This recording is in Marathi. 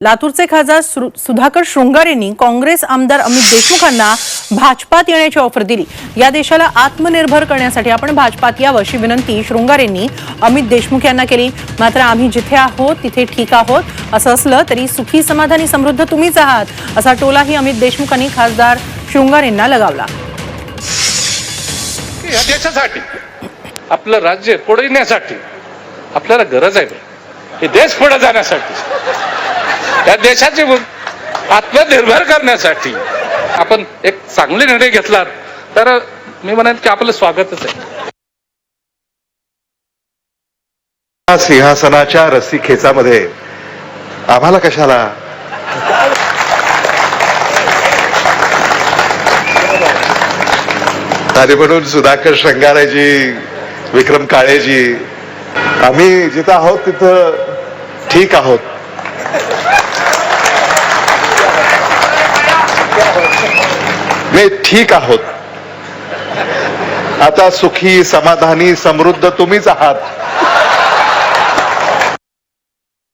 लातूरचे खासदार सुधाकर शृंगार यांनी काँग्रेस आमदार अमित देशमुखांना भाजपात येण्याची ऑफर दिली। या देशाला आत्मनिर्भर करण्यासाठी आपण भाजपात यावं अशी विनंती शृंगार यांनी अमित देशमुख यांना केली। मात्र आम्ही जिथे आहोत तिथे ठीक आहोत असं असलं तरी सुखी समाधानी समृद्ध तुम्हीच आहात असा टोलाही अमित देशमुखांनी खासदार शृंगार यांना लगावला। या देशासाठी आपलं राज्य पुढे नेण्यासाठी आपल्याला गरज आहे, हे देश पुढे जाण्यासाठी, या देशाचे आत्मनिर्भर करण्यासाठी आपण एक चांगले निर्णय घेतला तर मी म्हणेन की आपलं स्वागतच आहे। सिंहासनाच्या रस्सीखेचामध्ये आम्हाला कशाला? आणि म्हणून सुधाकर शृंगारेजी, विक्रम काळेजी, आम्ही जिथं आहोत तिथं ठीक आहोत। नाही, ठीक आहोत। आता सुखी समाधानी समृद्ध तुम्हीच आहात।